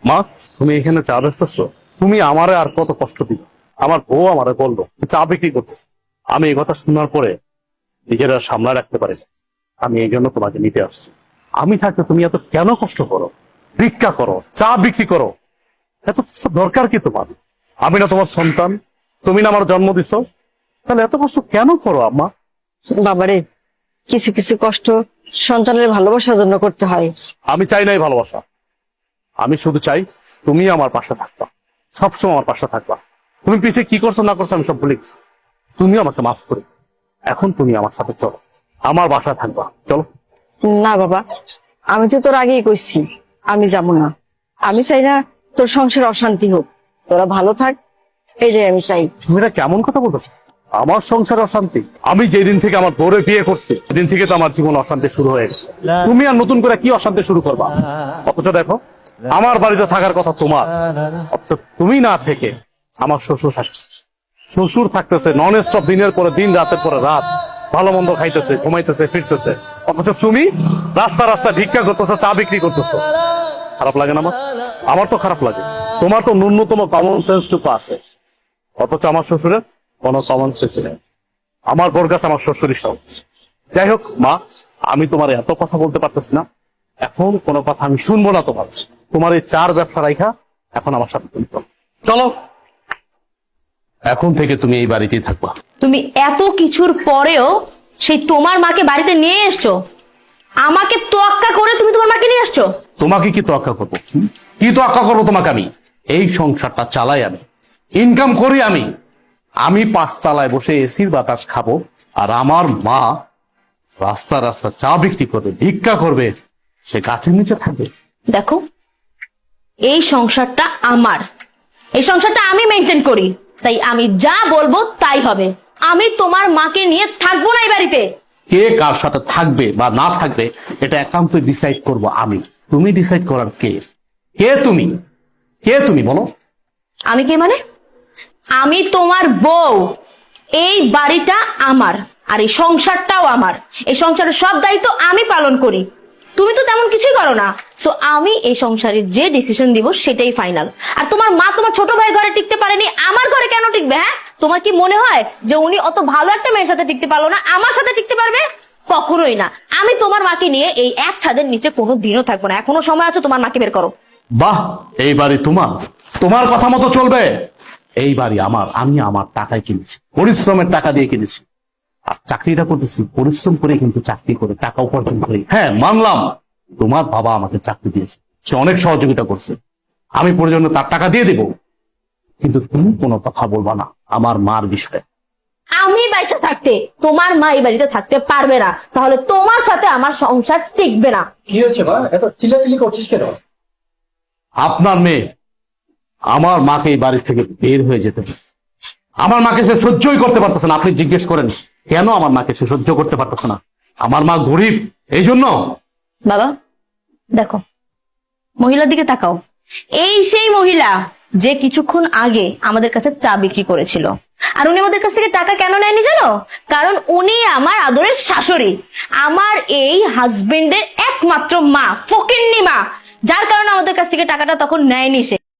মা, তুমি এখানে চা বেচতেছো? তুমি আমারে আর কত কষ্ট দিবে? আমার বউ আমারে বললো চা বিক্রি করতেছে। আমি এই কথা শোনার পরে নিজেরা সামলায় রাখতে পারি না। আমি এই জন্য তোমাকে নিতে আসছি। আমি থাকতে তুমি এত কেন কষ্ট করো? ভিক্ষা করো, চা বিক্রি করো, এত কষ্ট দরকার কি তোমার? আমি না তোমার সন্তান? তুমি না আমার জন্ম দিছো? তাহলে এত কষ্ট কেন করো আম্মা? বাবারে, কিছু কিছু কষ্ট সন্তানের ভালোবাসার জন্য করতে হয়। আমি চাই নাই ভালোবাসা, আমি শুধু চাই তুমি আমার পাশে থাকবা, সবসময় আমার পাশে থাকবা। তুমি পিছিয়ে কি করছো না করছো আমি সব ভুলে গেছি। তুমি আমাকে মাফ করে এখন তুমি আমার সাথে চলো, আমার বাসায় থাকবা, চলো। না বাবা, আমি তো তোর আগেই কইছি আমি যাব না। আমি চাই না তোর সংসার অশান্তি হোক, তোরা ভালো থাক, এটাই আমি চাই। তুমি এটা কেমন কথা বলতেছো? আমার সংসার অশান্তি? আমি যেদিন থেকে আমার বউরে বিয়ে করছি সেদিন থেকে তো আমার জীবন অশান্তি শুরু হয়ে গেছে। তুমি আর নতুন করে কি অশান্তি শুরু করবা? অথচ দেখো, আমার বাড়িতে থাকার কথা তোমার, অথচ তুমি না থেকে আমার শ্বশুর থাকছে। শ্বশুর থাকতেছে নন স্টপ, দিনের পরে দিন, রাতের পরে রাত, ভালো মন্দ খাইতেছে, ঘুমাইতেছে, ফিরতেছে। অথচ তুমি রাস্তা রাস্তা ভিক্ষা করতেছো, চা বিক্রি করতেছো। খারাপ লাগে না আমার? আমার তো খারাপ লাগে। তোমার তো ন্যূনতম কমন সেন্স টুকু আছে, অথচ আমার শ্বশুরের কোনো কমন সেন্স নেই। আমার বোর কাছে আমার শ্বশুরই সব। যাই হোক মা, আমি তোমার এত কথা বলতে পারতেছি না, এখন কোনো কথা আমি শুনবো না তোমার। তোমার এই চার ব্যবসা রাইখা এখন আমার সাথে তুমি চলো। চলো, এখন থেকে তুমি এই বাড়িতেই থাকবা। তুমি এত কিছুর পরেও সেই তোমার মাকে বাড়িতে নিয়ে এসছো, আমাকে তোয়াক্কা করে তুমি তোমার মাকে নিয়ে আসছো। তোমাকে কি তোয়াক্কা করবো? কি তোয়াক্কা করবো তোমাকে? আমি এই সংসারটা চালাই, আমি ইনকাম করি, আমি পাঁচতলায় বসে এসির বাতাস খাবো, আর আমার মা রাস্তা রাস্তা চা বিক্রি করবে, ভিক্ষা করবে, সে গাছের নিচে থাকবে। দেখো, এই সংসারটা আমার, এই সংসারটা আমি মেনটেন করি, তাই আমি যা বলবো তাই হবে। আমি তোমার মাকে নিয়ে থাকবো না এই বাড়িতে। কে কার সাথে থাকবে বা না থাকবে এটা একান্তই ডিসাইড করব আমি। তুমি ডিসাইড করার কে? কে তুমি? কে তুমি বলো? আমি কে মানে? আমি তোমার বউ। এই বাড়িটা আমার, আর এই সংসারটাও আমার। এই সংসারের সব দায়িত্ব আমি পালন করি, তুমি তো তেমন কিছুই করো না। সো আমি এই সংসারে যে ডিসিশন দিব সেটাই ফাইনাল। আর তোমার মা তোমার ছোট ভাইয়ের ঘরে টিকতে পারেনি, আমার ঘরে কেন টিকবে? হ্যাঁ, তোমার কি মনে হয় যে উনি অত ভালো একটা মেয়ের সাথে টিকতে পারলো না, আমার সাথে টিকতে পারবে? কখনোই না। আমি তোমার মাকে নিয়ে এই এক ছাদের নিচে কোনো দিনও থাকবো না। এখনো সময় আছে, তোমার মাকে বের করো। বাহ, এই বাড়ি তোমার, তোমার কথা মতো চলবে। এই বাড়ি আমার, আমি আমার টাকায় কিনেছি, পরিশ্রমের টাকা দিয়ে কিনেছি। আর চাকরিটা করতেছি পরিশ্রম করে, কিন্তু চাকরি করে টাকা উপার্জন করি। হ্যাঁ মানলাম, তোমার বাবা আমাকে চাকরি দিয়েছে, সে অনেক সহযোগিতা করছে, আমি প্রয়োজনে তার টাকা দিয়ে দেব। কিন্তু তুমি কোনো কথা বলবা না আমার মার বিষয়ে। আমি বাইচা থাকতে তোমার মা এই বাড়িতে থাকতে পারবে না, তাহলে তোমার সাথে আমার সংসার টিকবে না। কি হয়েছে মা, এত চিল্লাচিল্লি করছিস কেন? আপনার মেয়ে আমার মাকে এই বাড়ি থেকে বের হয়ে যেতে বলছে। আমার মাকে সে সহ্যই করতে পারতেছে না। আপনি জিজ্ঞেস করেন কেন আমার মাকে সে সহ্য করতে পারতেছে না? আমার মা গরিব, এই জন্য। বাবা দেখো, মহিলার দিকে তাকাও। এই সেই মহিলা যে কিছুক্ষণ আগে আমাদের কাছে চা বিক্রি করেছিল। আর উনি আমাদের কাছ থেকে টাকা কেন নেয়নি জানো? কারণ উনি আমার আদরের শাশুড়ি, আমার এই হাজবেন্ডের একমাত্র মা, ফকিন্নি মা, যার কারণে আমাদের কাছ থেকে টাকাটা তখন নেয়নি সে।